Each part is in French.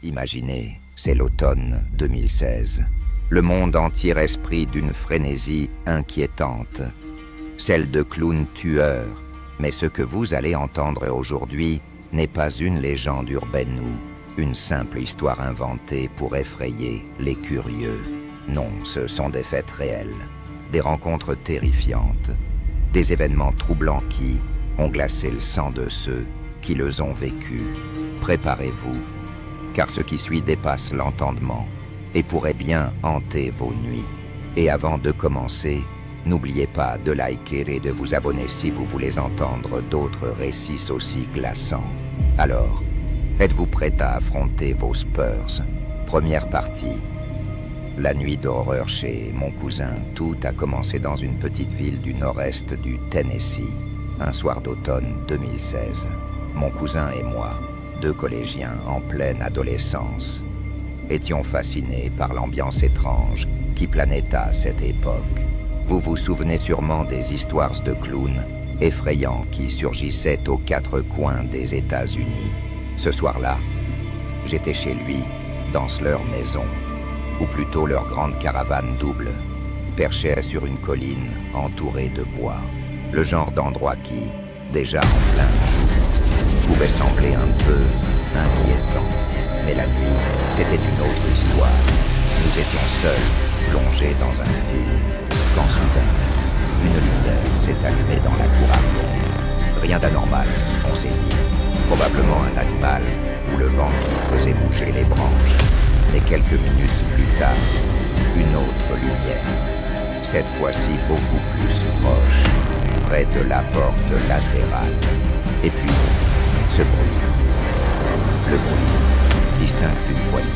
Imaginez, c'est l'automne 2016. Le monde entier respire d'une frénésie inquiétante, celle de clowns tueurs. Mais ce que vous allez entendre aujourd'hui n'est pas une légende urbaine ou une simple histoire inventée pour effrayer les curieux. Non, ce sont des faits réels, des rencontres terrifiantes, des événements troublants qui ont glacé le sang de ceux qui les ont vécus. Préparez-vous, car ce qui suit dépasse l'entendement et pourrait bien hanter vos nuits. Et avant de commencer, n'oubliez pas de liker et de vous abonner si vous voulez entendre d'autres récits aussi glaçants. Alors, êtes-vous prêt à affronter vos Spurs? Première partie. La nuit d'horreur chez mon cousin, tout a commencé dans une petite ville du nord-est du Tennessee, un soir d'automne 2016. Mon cousin et moi, deux collégiens en pleine adolescence, étions fascinés par l'ambiance étrange qui planait à cette époque. Vous vous souvenez sûrement des histoires de clowns effrayants qui surgissaient aux quatre coins des États-Unis. Ce soir-là, j'étais chez lui, dans leur maison, ou plutôt leur grande caravane double, perchée sur une colline entourée de bois. Le genre d'endroit qui, déjà en plein jour, pouvait sembler un peu inquiétant. Mais la nuit, c'était une autre histoire. Nous étions seuls, plongés dans un film, quand soudain, une lumière s'est allumée dans la cour arrière. Rien d'anormal, on s'est dit. Probablement un animal ou le vent qui faisait bouger les branches. Mais quelques minutes plus tard, une autre lumière. Cette fois-ci beaucoup plus proche, près de la porte latérale. Et puis, ce bruit. Le bruit distinct d'une poignée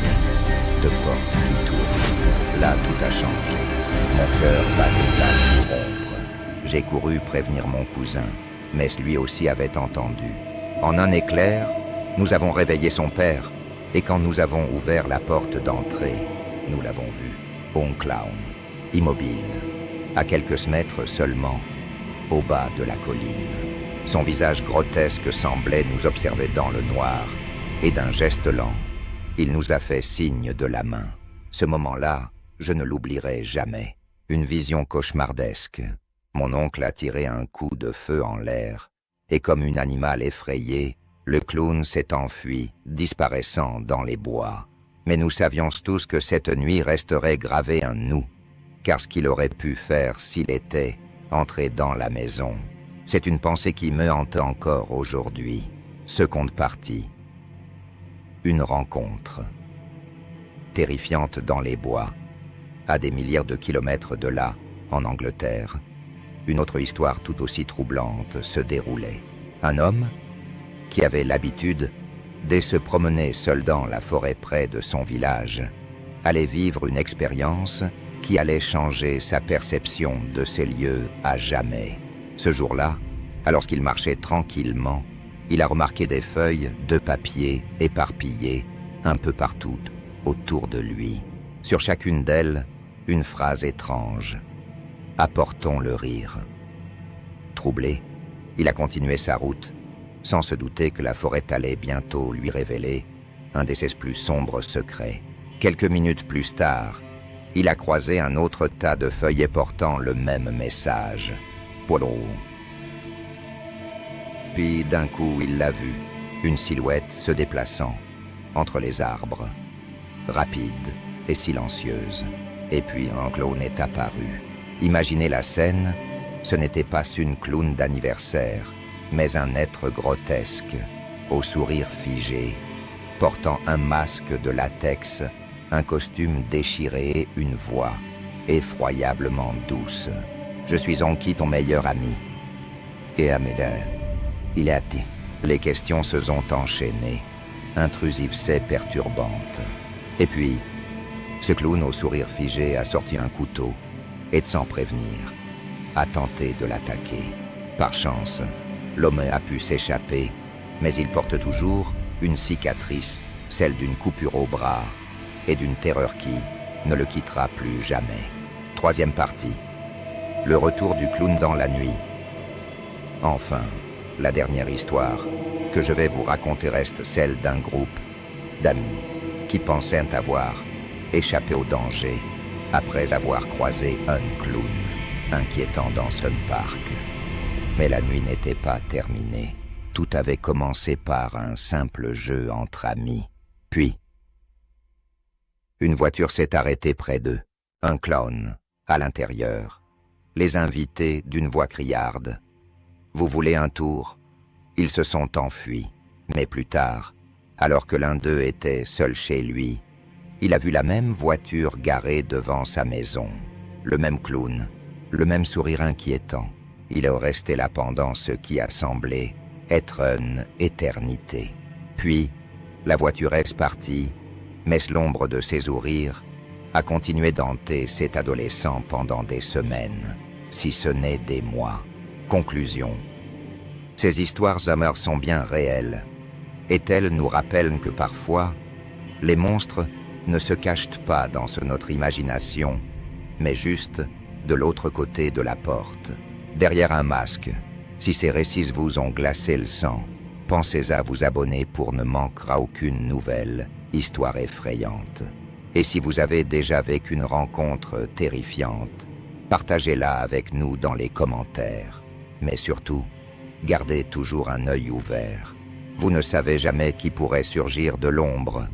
de portes qui tournent. Là, tout a changé. Mon cœur battait à tout rompre. J'ai couru prévenir mon cousin, mais lui aussi avait entendu. En un éclair, nous avons réveillé son père, et quand nous avons ouvert la porte d'entrée, nous l'avons vu, bon clown, immobile, à quelques mètres seulement, au bas de la colline. Son visage grotesque semblait nous observer dans le noir, et d'un geste lent, il nous a fait signe de la main. Ce moment-là, je ne l'oublierai jamais. Une vision cauchemardesque. Mon oncle a tiré un coup de feu en l'air, et comme un animal effrayé, le clown s'est enfui, disparaissant dans les bois. Mais nous savions tous que cette nuit resterait gravée en nous, car ce qu'il aurait pu faire s'il était entré dans la maison. C'est une pensée qui me hante encore aujourd'hui. Seconde partie. Une rencontre. Terrifiante dans les bois, à des milliers de kilomètres de là, en Angleterre, une autre histoire tout aussi troublante se déroulait. Un homme qui avait l'habitude de se promener seul dans la forêt près de son village, allait vivre une expérience qui allait changer sa perception de ces lieux à jamais. Ce jour-là, alors qu'il marchait tranquillement, il a remarqué des feuilles de papier éparpillées un peu partout autour de lui. Sur chacune d'elles, une phrase étrange. « Apportons le rire ». Troublé, il a continué sa route, sans se douter que la forêt allait bientôt lui révéler un de ses plus sombres secrets. Quelques minutes plus tard, il a croisé un autre tas de feuilles portant le même message. Polo. Puis d'un coup, il l'a vu, une silhouette se déplaçant entre les arbres, rapide et silencieuse. Et puis un clown est apparu. Imaginez la scène, ce n'était pas une clown d'anniversaire, mais un être grotesque, au sourire figé, portant un masque de latex, un costume déchiré, une voix effroyablement douce. « Je suis Anki, ton meilleur ami. » Et Amédée, il a dit. Les questions se sont enchaînées, intrusives et perturbantes. Et puis, ce clown au sourire figé a sorti un couteau et, sans prévenir, a tenté de l'attaquer. Par chance, l'homme a pu s'échapper, mais il porte toujours une cicatrice, celle d'une coupure au bras et d'une terreur qui ne le quittera plus jamais. Troisième partie. Le retour du clown dans la nuit. Enfin, la dernière histoire que je vais vous raconter reste celle d'un groupe d'amis qui pensaient avoir échappé au danger après avoir croisé un clown inquiétant dans Sun Park. Mais la nuit n'était pas terminée. Tout avait commencé par un simple jeu entre amis. Puis, une voiture s'est arrêtée près d'eux. Un clown, à l'intérieur. Les invités d'une voix criarde. « Vous voulez un tour ?» Ils se sont enfuis. Mais plus tard, alors que l'un d'eux était seul chez lui, il a vu la même voiture garée devant sa maison. Le même clown, le même sourire inquiétant. Il est resté là pendant ce qui a semblé être une éternité. Puis, la voiture est partie, mais l'ombre de ses sourires a continué d'hanter cet adolescent pendant des semaines, si ce n'est des mois. Conclusion. Ces histoires amoureuses sont bien réelles, et elles nous rappellent que parfois, les monstres ne se cachent pas dans notre imagination, mais juste de l'autre côté de la porte, derrière un masque. Si ces récits vous ont glacé le sang, pensez à vous abonner pour ne manquer aucune nouvelle histoire effrayante. Et si vous avez déjà vécu une rencontre terrifiante, partagez-la avec nous dans les commentaires. Mais surtout, gardez toujours un œil ouvert. Vous ne savez jamais qui pourrait surgir de l'ombre